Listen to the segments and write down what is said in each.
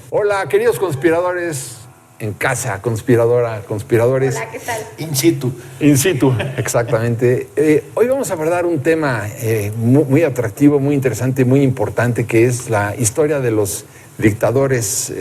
Hola, queridos conspiradores en casa, conspiradores. Hola, ¿qué tal? In situ. In situ, exactamente. Hoy vamos a abordar un tema muy atractivo, muy interesante, muy importante, que es la historia de los dictadores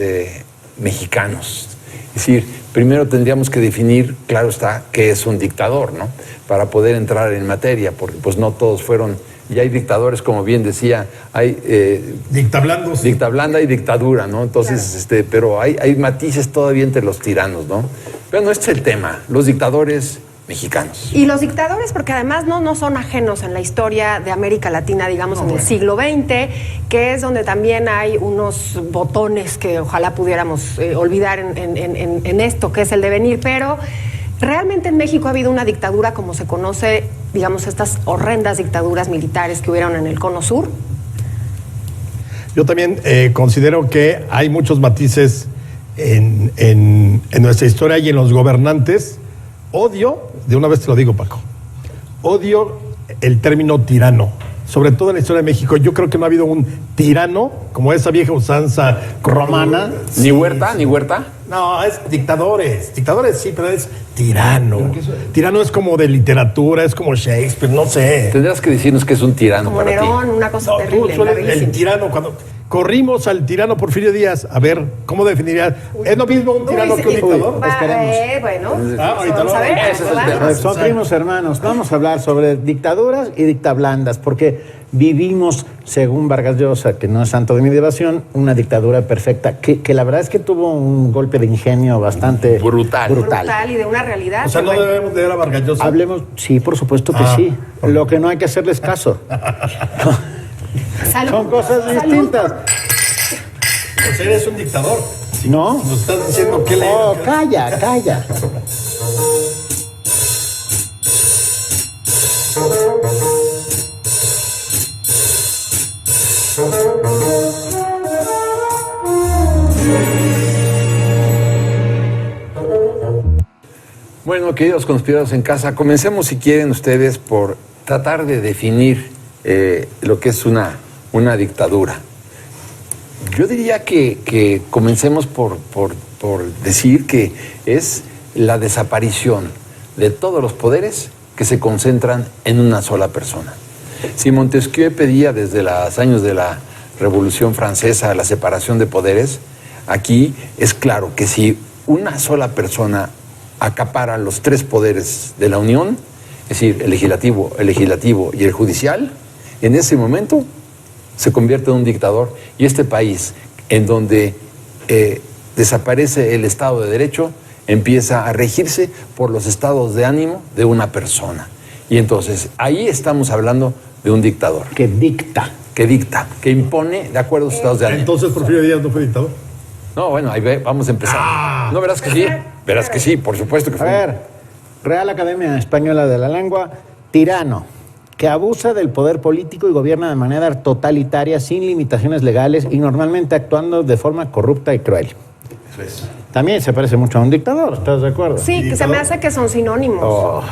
mexicanos. Es decir, primero tendríamos que definir, claro está, qué es un dictador, ¿no? Para poder entrar en materia, porque pues no todos fueron. Y hay dictadores, como bien decía, hay Dictablandos. dictablanda y dictadura, ¿no? Entonces, claro. Pero hay matices todavía entre los tiranos, ¿no? Pero no, este es el tema, los dictadores mexicanos. Y los dictadores, porque además no son ajenos en la historia de América Latina, digamos, en el siglo XX, que es donde también hay unos botones que ojalá pudiéramos olvidar en esto, que es el devenir, pero realmente en México ha habido una dictadura como se conoce, digamos, estas horrendas dictaduras militares que hubieron en el Cono Sur. Yo también considero que hay muchos matices en nuestra historia y en los gobernantes. Odio, de una vez te lo digo, Paco, odio el término tirano. Sobre todo en la historia de México, yo creo que no ha habido un tirano como esa vieja usanza romana. ¿Ni Huerta? ¿Ni Huerta? No, es dictadores. Dictadores sí, pero es tirano. Tirano es como de literatura, es como Shakespeare, no sé. Tendrás que decirnos que es un tirano como para Nerón, ti. una cosa No, terrible. tú eres el tirano. Cuando corrimos al tirano Porfirio Díaz, a ver, ¿cómo definirías? ¿Es lo mismo un tirano que un dictador? Bueno, ahorita vamos a ver. ese es el tema. Son primos hermanos. Vamos a hablar sobre dictaduras y dictablandas, porque vivimos, según Vargas Llosa, que no es santo de mi devoción, una dictadura perfecta, que la verdad es que tuvo un golpe de ingenio bastante brutal y de una realidad. O sea, no debemos de ver a Vargas Llosa. Hablemos, sí, por supuesto que sí. Lo que no hay que hacerles caso. Salud. Son cosas distintas. Pues eres un dictador. ¿No? Nos estás diciendo que le... Oh, calla. Bueno, queridos conspiradores en casa, comencemos, si quieren ustedes, por tratar de definir lo que es una dictadura. Yo diría que comencemos por decir que es la desaparición de todos los poderes que se concentran en una sola persona. Si Montesquieu pedía desde los años de la Revolución Francesa la separación de poderes, aquí es claro que si una sola persona acapara los tres poderes de la Unión, es decir, el legislativo y el judicial, en ese momento se convierte en un dictador, y este país, en donde desaparece el Estado de Derecho, empieza a regirse por los estados de ánimo de una persona. Y entonces, ahí estamos hablando de un dictador. Que dicta, que impone de acuerdo a los estados de ánimo. Entonces Porfirio Díaz no fue dictador. No, bueno, ahí vamos a empezar. ¿No verás que sí? Verás que sí, por supuesto que a fue. ver, Real Academia Española de la Lengua, tirano, que abusa del poder político y gobierna de manera totalitaria, sin limitaciones legales y normalmente actuando de forma corrupta y cruel. Eso es. También se parece mucho a un dictador, ¿estás de acuerdo? Sí, que se me hace que son sinónimos.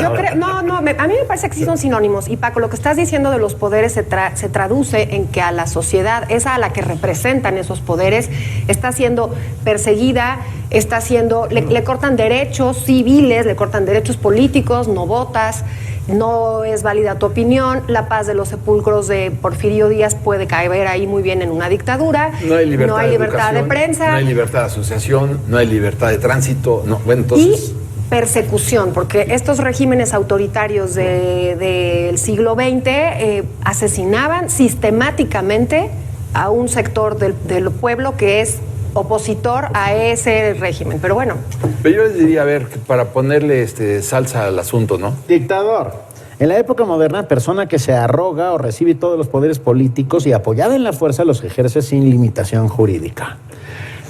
Yo creo, a mí me parece que sí son sinónimos. Y Paco, lo que estás diciendo de los poderes se traduce en que a la sociedad, esa a la que representan esos poderes, está siendo perseguida, le cortan derechos civiles, le cortan derechos políticos, no votas, no es válida tu opinión. La paz de los sepulcros de Porfirio Díaz puede caer ahí muy bien en una dictadura. No hay libertad, de prensa. No hay libertad de asociación, no hay libertad de tránsito. No, bueno, entonces... Y persecución, porque estos regímenes autoritarios del siglo XX asesinaban sistemáticamente a un sector del pueblo que es opositor a ese régimen. Pero bueno. Pero yo les diría, a ver, para ponerle salsa al asunto, ¿no? Dictador. En la época moderna, persona que se arroga o recibe todos los poderes políticos y apoyada en la fuerza los ejerce sin limitación jurídica.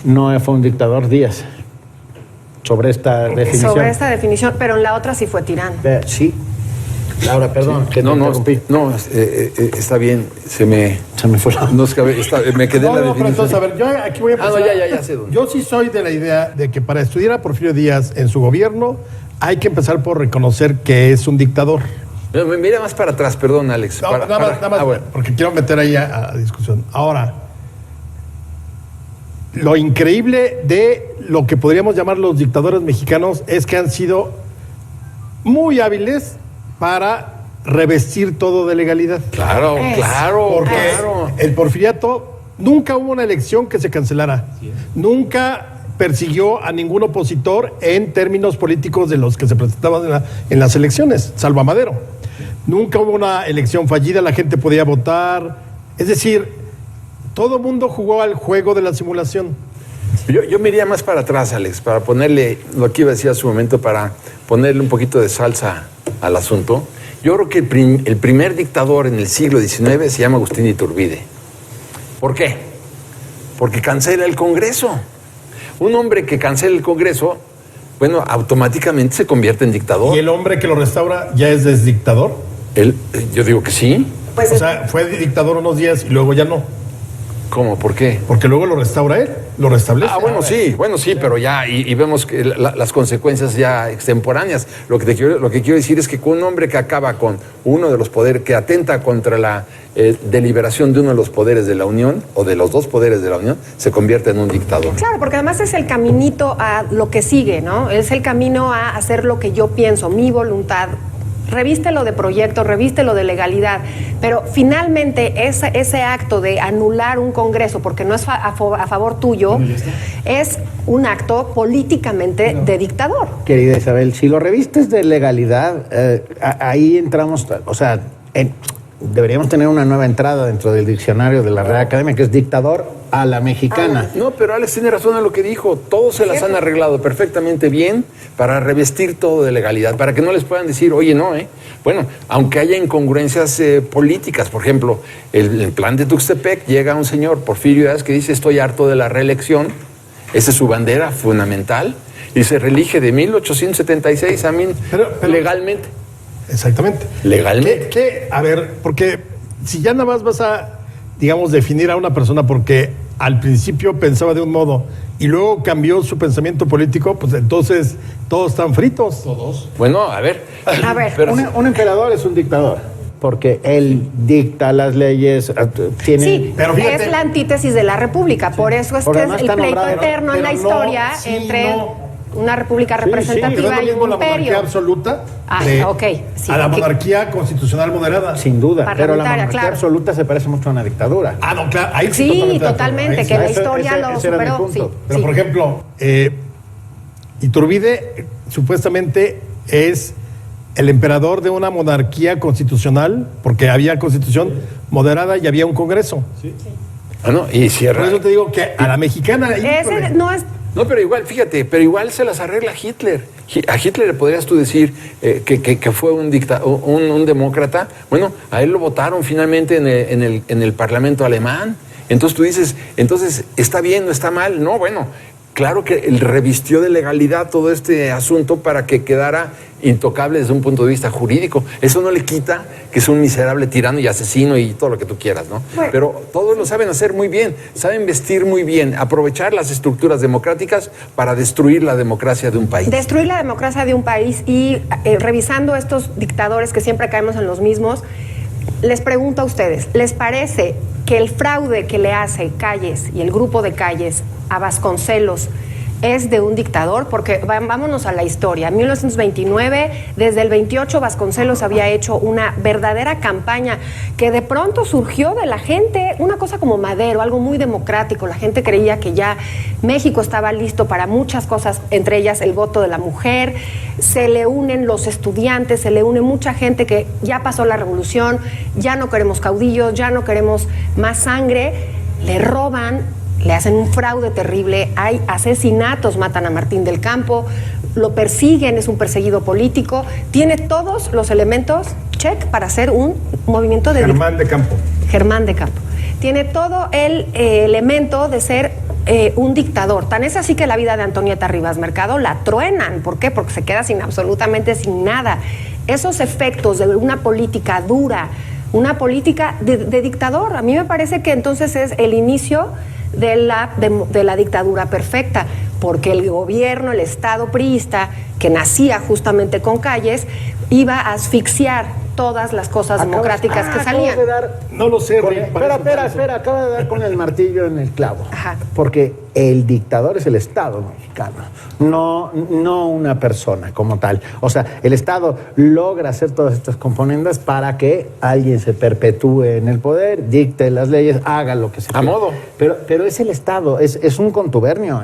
No fue un dictador Díaz. Sobre esta definición. Pero en la otra sí fue tirano. Sí. Laura, perdón, que no interrumpí. No, está bien, se me fue. Me quedé en la definición. Pero entonces, a ver, yo aquí voy a pensar. Ya sé dónde. Yo sí soy de la idea de que para estudiar a Porfirio Díaz en su gobierno hay que empezar por reconocer que es un dictador. Mira más para atrás, perdón, Alex. Nada más, bueno. porque quiero meter ahí a discusión. Ahora, lo increíble de lo que podríamos llamar los dictadores mexicanos es que han sido muy hábiles para revestir todo de legalidad. Claro, Porque claro. el porfiriato, nunca hubo una elección que se cancelara. Nunca persiguió a ningún opositor en términos políticos de los que se presentaban en las elecciones, salvo a Madero. Nunca hubo una elección fallida, la gente podía votar. Es decir, todo el mundo jugó al juego de la simulación. Yo me iría más para atrás, Alex, para ponerle, lo que iba a decir hace un momento, para ponerle un poquito de salsa al asunto. Yo creo que el primer dictador en el siglo XIX se llama Agustín de Iturbide. ¿Por qué? Porque cancela el Congreso. Un hombre que cancela el Congreso, bueno, automáticamente se convierte en dictador. ¿Y el hombre que lo restaura ya es desdictador? Yo digo que sí. Pues O sea, fue dictador unos días y luego ya no. ¿Cómo? ¿Por qué? Porque luego lo restaura él, lo restablece. Bueno, sí, pero ya, y vemos que las consecuencias ya extemporáneas. Lo que quiero decir es que con un hombre que acaba con uno de los poderes, que atenta contra la deliberación de uno de los poderes de la Unión, o de los dos poderes de la Unión, se convierte en un dictador. Claro, porque además es el caminito a lo que sigue, ¿no? Es el camino a hacer lo que yo pienso, mi voluntad. Revístelo de proyecto, revístelo de legalidad, pero finalmente ese acto de anular un Congreso porque no es a favor tuyo, es un acto políticamente de dictador. Querida Isabel, si lo revistes de legalidad, ahí entramos, o sea, deberíamos tener una nueva entrada dentro del diccionario de la Real Academia, que es dictador a la mexicana. No, pero Alex tiene razón en lo que dijo. Todos se las han arreglado perfectamente bien para revestir todo de legalidad, para que no les puedan decir, oye, no, Bueno, aunque haya incongruencias políticas, por ejemplo, el plan de Tuxtepec, llega un señor, Porfirio Díaz, que dice, estoy harto de la reelección. Esa es su bandera fundamental. Y se reelige de 1876 a legalmente. Exactamente. Legalmente. A ver, porque si ya nada más vas a, digamos, definir a una persona porque al principio pensaba de un modo y luego cambió su pensamiento político, pues entonces todos están fritos. Todos. Bueno, a ver. Pero Un emperador es un dictador, porque él dicta las leyes, tiene... sí, pero fíjate, es la antítesis de la república, por eso es Porque que es además el está pleito nombrado, eterno en la pero no, historia sí, entre no. una república Pero representativa es lo y mismo un la monarquía imperio. absoluta Ok, sí. a la monarquía constitucional moderada. Sin duda, pero la Parlamentaria, monarquía claro. absoluta se parece mucho a una dictadura. Ah, no, claro, ahí sí, Sí, de acuerdo. totalmente, Ahí que sí. la Ese- historia ese- lo ese era mi superó. punto. Sí, Pero, sí. por ejemplo, Iturbide supuestamente es el emperador de una monarquía constitucional, porque había constitución moderada y había un congreso. Bueno, y cierra. Por eso te digo que a la mexicana... Ese híjole. no es. No, pero igual, fíjate, se las arregla Hitler. A Hitler le podrías tú decir que fue un demócrata. Bueno, a él lo votaron finalmente en el Parlamento alemán. Entonces tú dices, ¿está bien, no está mal? No, bueno, claro que él revistió de legalidad todo este asunto para que quedara intocable desde un punto de vista jurídico. Eso no le quita que es un miserable tirano y asesino y todo lo que tú quieras, ¿no? Bueno. Pero todos lo saben hacer muy bien, saben vestir muy bien, aprovechar las estructuras democráticas para destruir la democracia de un país. Destruir la democracia de un país y revisando estos dictadores que siempre caemos en los mismos, les pregunto a ustedes, ¿les parece que el fraude que le hace Calles y el grupo de Calles a Vasconcelos es de un dictador? Porque vámonos a la historia. En 1929, desde el 28, Vasconcelos había hecho una verdadera campaña que de pronto surgió de la gente, una cosa como Madero, algo muy democrático. La gente creía que ya México estaba listo para muchas cosas, entre ellas el voto de la mujer. Se le unen los estudiantes, se le une mucha gente que ya pasó la revolución, ya no queremos caudillos, ya no queremos más sangre. Le roban, le hacen un fraude terrible, hay asesinatos, matan a Martín del Campo, lo persiguen, es un perseguido político, tiene todos los elementos, check, para hacer un movimiento de... Germán de Campo. Germán de Campo. Tiene todo el elemento de ser un dictador. Tan es así que la vida de Antonieta Rivas Mercado la truenan. ¿Por qué? Porque se queda absolutamente sin nada. Esos efectos de una política dura, una política de dictador, a mí me parece que entonces es el inicio de la dictadura perfecta, porque el gobierno, el Estado priista, que nacía justamente con Calles, iba a asfixiar todas las cosas Acabas- democráticas que acabas salían. de dar- No lo sé, Con- Rey, parece espera, acaba de dar con el martillo en el clavo. Ajá. Porque el dictador es el Estado mexicano, no una persona como tal. O sea, el Estado logra hacer todas estas componendas para que alguien se perpetúe en el poder, dicte las leyes, haga lo que se A quiera. modo. Pero es el Estado, es un contubernio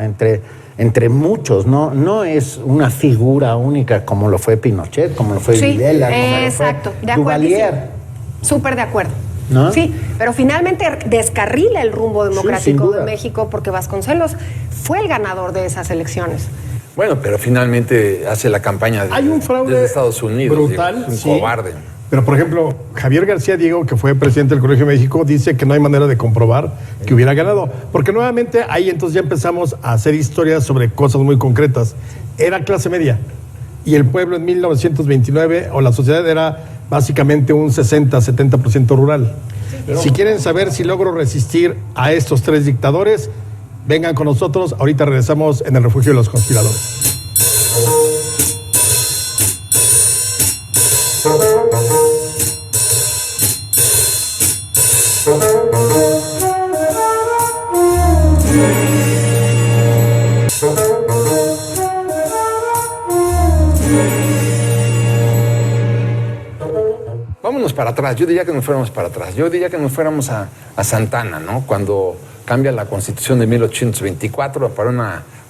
entre muchos, no es una figura única como lo fue Pinochet, como lo fue Sí, Videla, como lo fue exacto, de Duvalier. acuerdo. Súper de acuerdo. ¿No? Sí, pero finalmente descarrila el rumbo sin democrático duda. de México porque Vasconcelos fue el ganador de esas elecciones. Bueno, pero finalmente hace la campaña Hay un fraude desde Estados Unidos. brutal, digo, es un sí. cobarde. Pero, por ejemplo, Javier García Diego, que fue presidente del Colegio de México, dice que no hay manera de comprobar que hubiera ganado. Porque nuevamente ahí entonces ya empezamos a hacer historias sobre cosas muy concretas. Era clase media. Y el pueblo en 1929, o la sociedad era básicamente un 60-70% rural. Si quieren saber si logro resistir a estos tres dictadores, vengan con nosotros. Ahorita regresamos en el Refugio de los Conspiradores. Vámonos para atrás, yo diría que nos fuéramos para atrás. Yo diría que nos fuéramos a Santana, ¿no? Cuando cambia la Constitución de 1824 para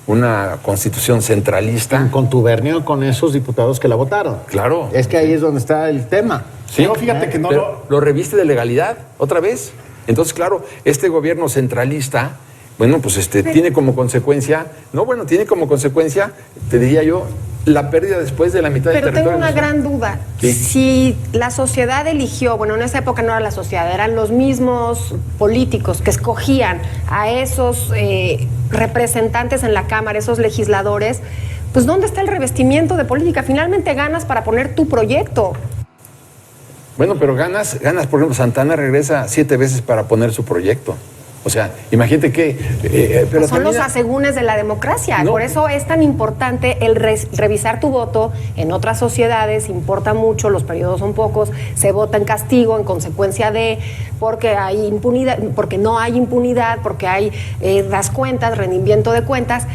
una Constitución centralista. En contubernio con esos diputados que la votaron. Claro. Es que ahí es donde está el tema. Sí, No, fíjate que no pero lo reviste de legalidad otra vez. Entonces, claro, este gobierno centralista, bueno, pues tiene como consecuencia, tiene como consecuencia, te diría yo, la pérdida después de la mitad del Pero territorio. tengo una nacional. gran duda. Sí. Si la sociedad eligió, bueno, en esa época no era la sociedad, eran los mismos políticos que escogían a esos representantes en la Cámara, esos legisladores, pues ¿dónde está el revestimiento de política? Finalmente ganas para poner tu proyecto. Bueno, pero ganas, por ejemplo, Santana regresa 7 veces para poner su proyecto. O sea, imagínate que... pero Son los también- asegúnes de la democracia. No. Por eso es tan importante el revisar tu voto. En otras sociedades importa mucho, los periodos son pocos, se vota en castigo, en consecuencia de, porque hay impunidad, porque no hay impunidad, porque hay das cuentas, rendimiento de cuentas.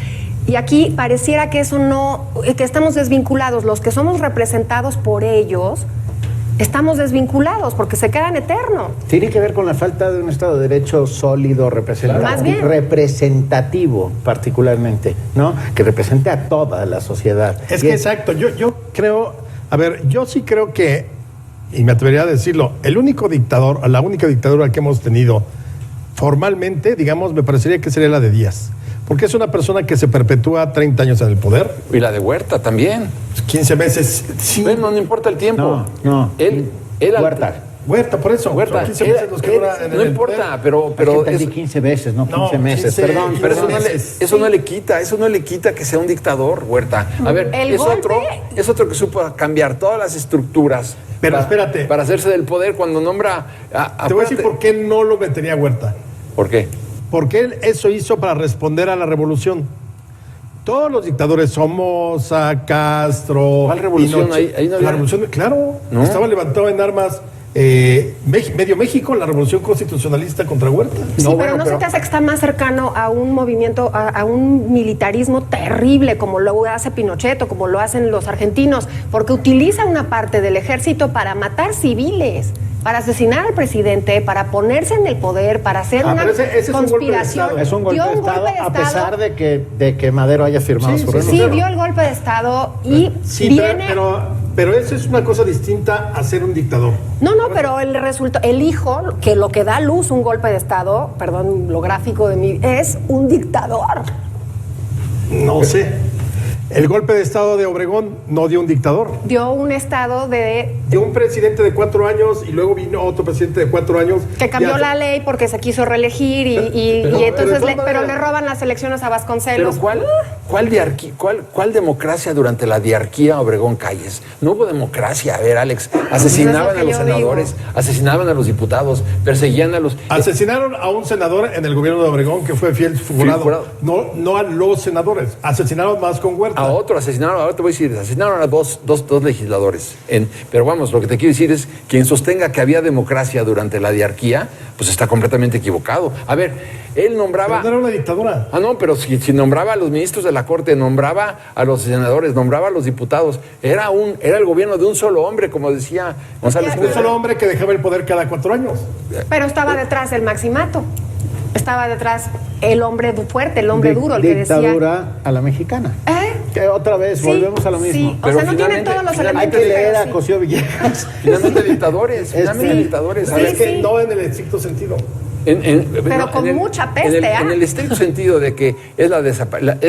Y aquí pareciera que eso no, que estamos desvinculados. Los que somos representados por ellos, estamos desvinculados porque se quedan eternos. Tiene que ver con la falta de un Estado de Derecho sólido, Más bien. representativo particularmente, ¿no? Que represente a toda la sociedad. Es Y que exacto, yo creo, yo sí creo que, y me atrevería a decirlo, el único dictador, la única dictadura que hemos tenido formalmente, digamos, me parecería que sería la de Díaz. Porque es una persona que se perpetúa 30 años en el poder, Y la de Huerta también. 15 meses. Sí. Bueno, no importa el tiempo. No. Él Huerta. Huerta, por eso. Huerta. Son 15 meses los que dura en no el importa, poder. pero Es que entendí es- 15 veces, no 15 No, meses. 15, Perdón, pero eso perdón. no le quita que sea un dictador, Huerta. A ver, El golpe- es otro que supo cambiar todas las estructuras. Pero para- espérate. Para hacerse del poder cuando nombra Te voy a decir por qué no lo metería Huerta. ¿Por qué? Porque él eso hizo para responder a la revolución. Todos los dictadores, Somoza, Castro... ¿Cuál revolución? Pinochet. Ahí no había- La revolución, claro. ¿No? Estaba levantado en armas medio México, la revolución constitucionalista contra Huerta. Sí, No, pero bueno, ¿no pero- se te hace que está más cercano a un movimiento, a un militarismo terrible como lo hace Pinochet o como lo hacen los argentinos? Porque utiliza una parte del ejército para matar civiles, para asesinar al presidente, para ponerse en el poder, para hacer una pero ese es un golpe de conspiración. Estado. Es un golpe Dio de Estado, a pesar de que Madero haya firmado Sí, su sí, renuncia. Sí, Claro. dio el golpe de Estado y Sí, viene... pero eso es una cosa distinta a ser un dictador. No, pero el hijo, que lo que da a luz un golpe de Estado, perdón, lo gráfico de mí, es un dictador. No sé. El golpe de Estado de Obregón no dio un dictador. Dio un Estado Dio un presidente de 4 años y luego vino otro presidente de 4 años. que cambió Ya- la ley porque se quiso reelegir Pero y de entonces todas pero maneras- le roban las elecciones a Pero Vasconcelos. ¿cuál democracia durante la diarquía Obregón Calles? No hubo democracia. A ver, Alex, asesinaban que a los yo senadores, asesinaban a los diputados, perseguían a los... Asesinaron a un senador en el gobierno de Obregón que fue fiel jurado. jurado. No a los senadores. Asesinaron más con Huerta. A otro asesinaron, ahora te voy a decir, asesinaron a dos legisladores. Pero vamos, lo que te quiero decir es, quien sostenga que había democracia durante la diarquía, pues está completamente equivocado. A ver, él nombraba... Pero no era una dictadura. Ah, no, pero si nombraba a los ministros de la Corte, nombraba a los senadores, nombraba a los diputados, era el gobierno de un solo hombre, como decía González Un Pedro. solo hombre que dejaba el poder cada 4 años. Pero estaba detrás el maximato. Estaba detrás el hombre fuerte, el hombre duro, el que decía... Dictadura a la mexicana. Que otra vez, Sí, volvemos a lo mismo. sí. O Pero sea, no tienen todos los finalmente Hay elementos. que leer pero a sí. Cosío Villegas. Finalmente dictadores, finalmente Sí. dictadores. A Sí, ver, Es que sí. no en el estricto sentido. Pero con mucha peste, en el estricto sentido de que es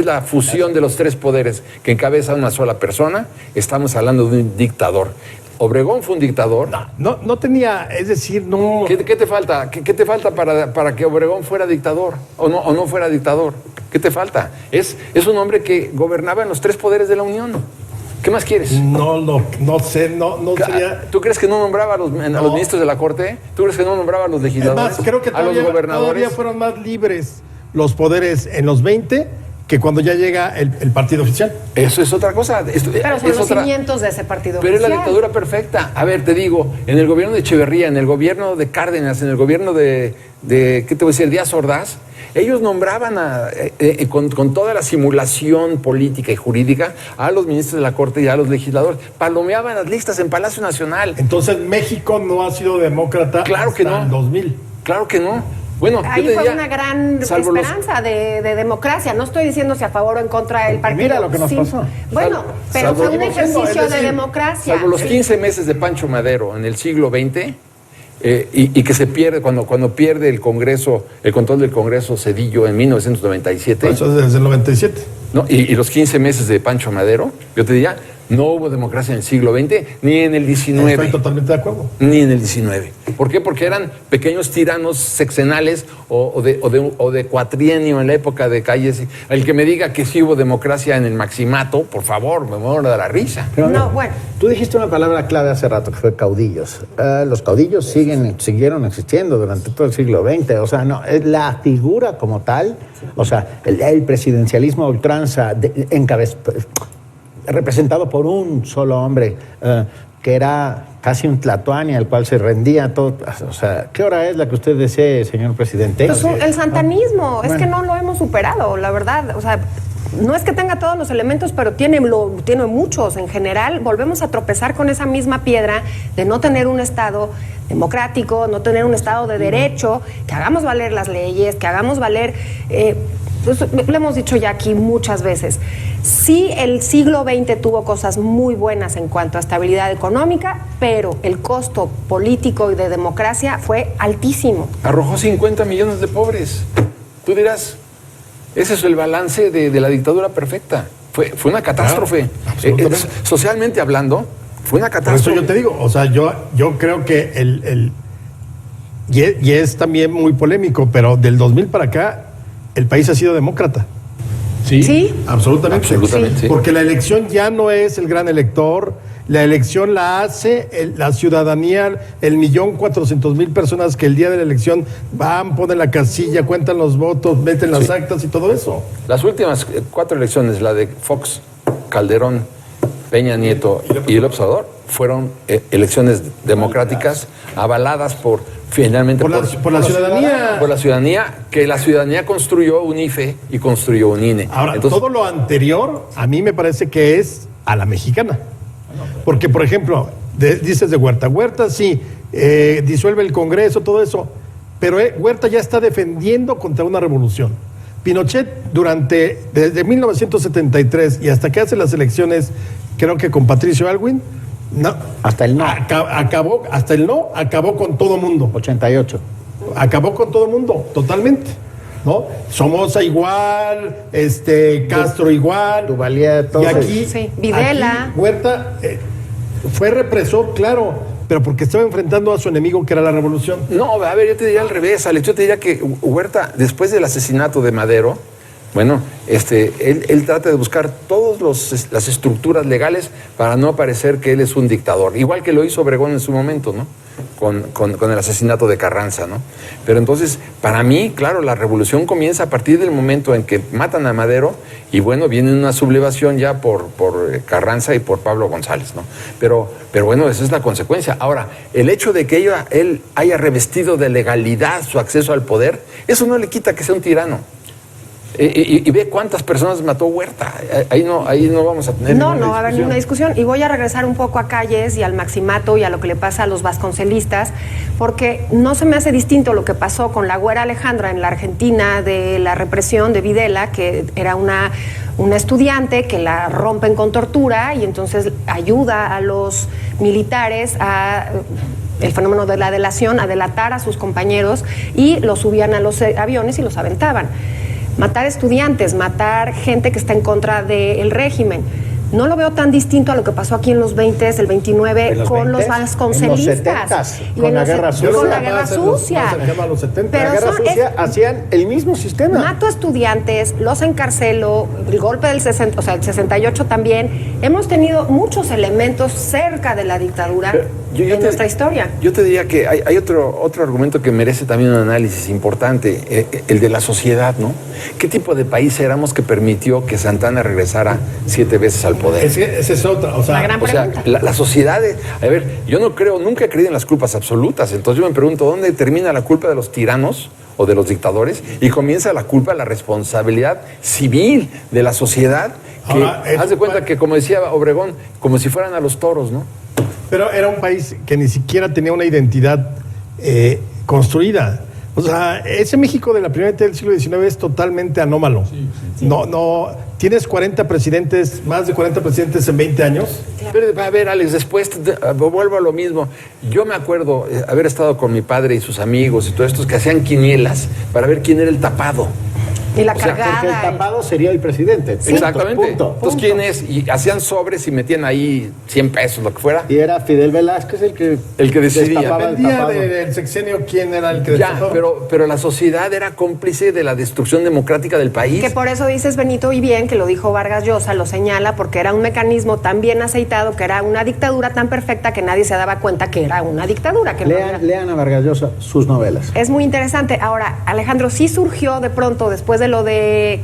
la fusión de los tres poderes que encabeza una sola persona, estamos hablando de un dictador. Obregón fue un dictador. No tenía, es decir, no... ¿Qué te falta? ¿Qué te falta para que Obregón fuera dictador? ¿O no fuera dictador? ¿Qué te falta? Es un hombre que gobernaba en los tres poderes de la Unión. ¿Qué más quieres? No sé, no sería... ¿Tú crees que no nombraba a los ministros de la Corte? ¿Tú crees que no nombraba a los Es legisladores? más, creo que a los todavía gobernadores. fueron más libres los poderes en los 20 que cuando ya llega el partido oficial. Eso es otra cosa. Pero son los cimientos de ese partido Pero es la oficial. dictadura perfecta. A ver, te digo, en el gobierno de Echeverría, en el gobierno de Cárdenas, en el gobierno de ¿qué te voy a decir? Díaz Ordaz, ellos nombraban con toda la simulación política y jurídica a los ministros de la Corte y a los legisladores. Palomeaban las listas en Palacio Nacional. Entonces México no ha sido demócrata Claro que hasta no. el 2000. Claro que no. Bueno, Ahí yo te fue diría, una gran salvo los- esperanza de democracia. No estoy diciendo si a favor o en contra del partido. Mira lo que nos pasó. Bueno, pero salvo- fue un ejercicio es de decir, democracia. Salvo los 15 meses de Pancho Madero en el siglo XX, y que se pierde, cuando pierde el Congreso, el control del Congreso Zedillo en 1997, Eso es desde el 97. ¿no? y los 15 meses de Pancho Madero, yo te diría, no hubo democracia en el siglo XX, ni en el XIX. Estoy totalmente de acuerdo. Ni en el 19. ¿Por qué? Porque eran pequeños tiranos sexenales o de cuatrienio en la época de Calles. El que me diga que sí hubo democracia en el maximato, por favor, me muero de la risa. Pero No, bueno. Tú dijiste una palabra clave hace rato, que fue caudillos. Los caudillos siguieron existiendo durante todo el siglo XX. O sea, no, es la figura como tal, o sea, el presidencialismo a ultranza representado por un solo hombre, que era casi un tlatoani al cual se rendía todo. O sea, ¿qué hora es la que usted desee, señor presidente? Pues el santanismo, es Bueno. que no lo hemos superado, la verdad. O sea, no es que tenga todos los elementos, pero tiene muchos. En general, volvemos a tropezar con esa misma piedra de no tener un Estado democrático, no tener un Estado de derecho, que hagamos valer las leyes, que hagamos valer... pues, lo hemos dicho ya aquí muchas veces. Sí, el siglo XX tuvo cosas muy buenas en cuanto a estabilidad económica, pero el costo político y de democracia fue altísimo. Arrojó 50 millones de pobres. Tú dirás, ese es el balance de la dictadura perfecta. Fue una catástrofe. Claro, absolutamente. Socialmente hablando, fue una Por eso catástrofe. yo te digo, o sea, yo creo que y es también muy polémico, pero del 2000 para acá el país ha sido demócrata. Sí. Absolutamente. Absolutamente, sí. Porque la elección ya no es el gran elector, la elección la hace la ciudadanía, 1.400.000 personas que el día de la elección van, ponen la casilla, cuentan los votos, meten las actas y todo eso. Las últimas 4 elecciones, la de Fox, Calderón, Peña Nieto y el Obrador, fueron elecciones democráticas avaladas finalmente Por la ciudadanía. por la ciudadanía, que la ciudadanía construyó un IFE y construyó un INE. Ahora, Entonces, todo lo anterior a mí me parece que es a la mexicana. Porque, por ejemplo, dices de Huerta. Huerta sí, disuelve el Congreso, todo eso. Pero Huerta ya está defendiendo contra una revolución. Pinochet, desde 1973 y hasta que hace las elecciones, creo que con Patricio Aylwin, no, Hasta el no. acabó con todo mundo. 88. Acabó con todo mundo, totalmente. ¿No? Somoza igual, Castro igual. Duvalier, todo Y aquí, Sí, Videla. aquí Huerta fue represor, claro, pero porque estaba enfrentando a su enemigo que era la revolución. no, a ver, yo te diría al revés, Alex. Yo te diría que Huerta, después del asesinato de Madero, Bueno, él trata de buscar todas las estructuras legales para no parecer que él es un dictador. Igual que lo hizo Obregón en su momento, ¿no? Con el asesinato de Carranza, ¿no? Pero entonces, para mí, claro, la revolución comienza a partir del momento en que matan a Madero y, bueno, viene una sublevación ya por Carranza y por Pablo González, ¿no? Pero bueno, esa es la consecuencia. Ahora, el hecho de que él haya revestido de legalidad su acceso al poder, eso no le quita que sea un tirano. Y ve cuántas personas mató Huerta. Ahí no vamos a tener no va a haber ninguna discusión. Y voy a regresar un poco a Calles y al Maximato y a lo que le pasa a los vasconcelistas, porque no se me hace distinto lo que pasó con la güera Alejandra en la Argentina de la represión de Videla, que era una estudiante que la rompen con tortura y entonces ayuda a los militares el fenómeno de la delación, a delatar a sus compañeros y los subían a los aviones y los aventaban. Matar estudiantes, matar gente que está en contra del régimen. No lo veo tan distinto a lo que pasó aquí en los 20s, el 29, con los vasconcelistas. Con la Guerra Sucia. Con la Guerra Sucia. Pero la Guerra Sucia hacían el mismo sistema. Mato estudiantes, los encarcelo, el golpe del 60, o sea, el 68 también. Hemos tenido muchos elementos cerca de la dictadura en nuestra historia. Yo te diría que hay otro argumento que merece también un análisis importante, el de la sociedad, ¿no? ¿Qué tipo de país éramos que permitió que Santana regresara 7 veces al poder? Esa es otra. La gran pregunta. La sociedad, a ver, yo nunca he creído en las culpas absolutas, entonces yo me pregunto, ¿dónde termina la culpa de los tiranos o de los dictadores y comienza la culpa, la responsabilidad civil de la sociedad? Que, haz de cuenta que, como decía Obregón, como si fueran a los toros, ¿no? Pero era un país que ni siquiera tenía una identidad construida. O sea, ese México de la primera mitad del siglo XIX es totalmente anómalo. Sí. No, tienes 40 presidentes, más de 40 presidentes en 20 años. Pero, a ver, Alex, después vuelvo a lo mismo. Yo me acuerdo haber estado con mi padre y sus amigos y todos estos que hacían quinielas para ver quién era el tapado. Y la cargada. Porque el tapado sería el presidente. Sí. Exactamente. Entonces, ¿quién es? Y hacían sobres y metían ahí 100 pesos, lo que fuera. Y era Fidel Velázquez el que decidía. Dependía del sexenio quién era el que destapaba. Pero la sociedad era cómplice de la destrucción democrática del país. Que por eso dices, Benito, y bien, que lo dijo Vargas Llosa, lo señala, porque era un mecanismo tan bien aceitado, que era una dictadura tan perfecta que nadie se daba cuenta que era una dictadura. Que lean a Vargas Llosa sus novelas. Es muy interesante. Ahora, Alejandro, sí surgió de pronto, después de lo de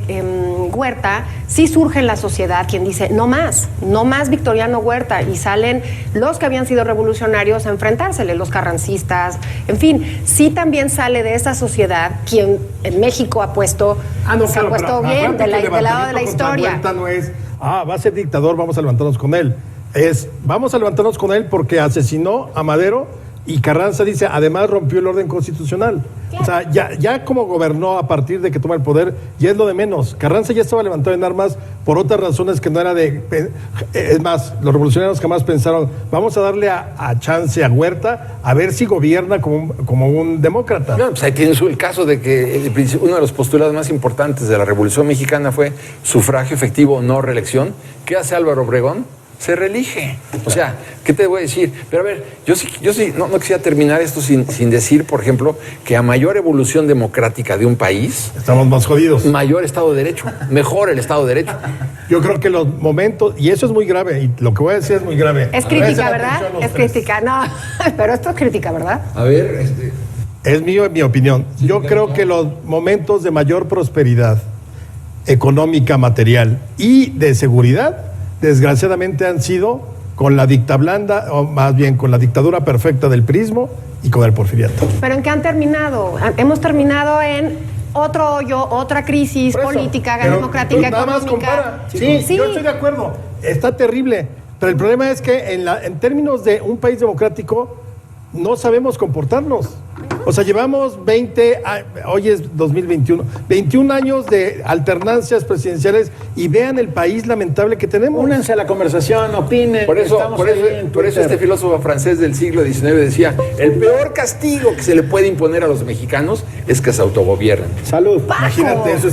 Huerta, sí surge en la sociedad quien dice, no más Victoriano Huerta, y salen los que habían sido revolucionarios a enfrentársele, los carrancistas, en fin, sí también sale de esa sociedad quien en México ha puesto, se ha puesto bien del lado de la historia. Huerta no es, va a ser dictador, vamos a levantarnos con él. Vamos a levantarnos con él porque asesinó a Madero. Y Carranza dice, además rompió el orden constitucional. Claro. O sea, ya como gobernó a partir de que toma el poder, ya es lo de menos. Carranza ya estaba levantado en armas por otras razones que no era de... Es más, los revolucionarios jamás pensaron, vamos a darle a chance a Huerta a ver si gobierna como un demócrata. No, pues ahí tienes el caso de que uno de los postulados más importantes de la Revolución Mexicana fue sufragio efectivo, no reelección. ¿Qué hace Álvaro Obregón? Se reelige. O sea, ¿qué te voy a decir? Pero a ver, yo sí no quisiera terminar esto sin decir, por ejemplo, que a mayor evolución democrática de un país... Estamos más jodidos. Mayor Estado de Derecho. Mejor el Estado de Derecho. Yo creo que los momentos... Y eso es muy grave. Y lo que voy a decir es muy grave. Es crítica, ¿verdad? Es crítica. No, pero esto es crítica, ¿verdad? A ver, Es mi opinión. Yo creo que los momentos de mayor prosperidad económica, material y de seguridad... desgraciadamente han sido con la dicta blanda, o más bien con la dictadura perfecta del prismo y con el porfiriato. ¿Pero en qué han terminado? Hemos terminado en otro hoyo, otra crisis política, democrática, económica. Sí, yo estoy de acuerdo. Está terrible. Pero el problema es que en términos de un país democrático no sabemos comportarnos. O sea, llevamos hoy es 2021, 21 años de alternancias presidenciales y vean el país lamentable que tenemos. Únanse a la conversación, opinen. Por eso este filósofo francés del siglo XIX decía, el peor castigo que se le puede imponer a los mexicanos es que se autogobiernen. Salud. Imagínate eso.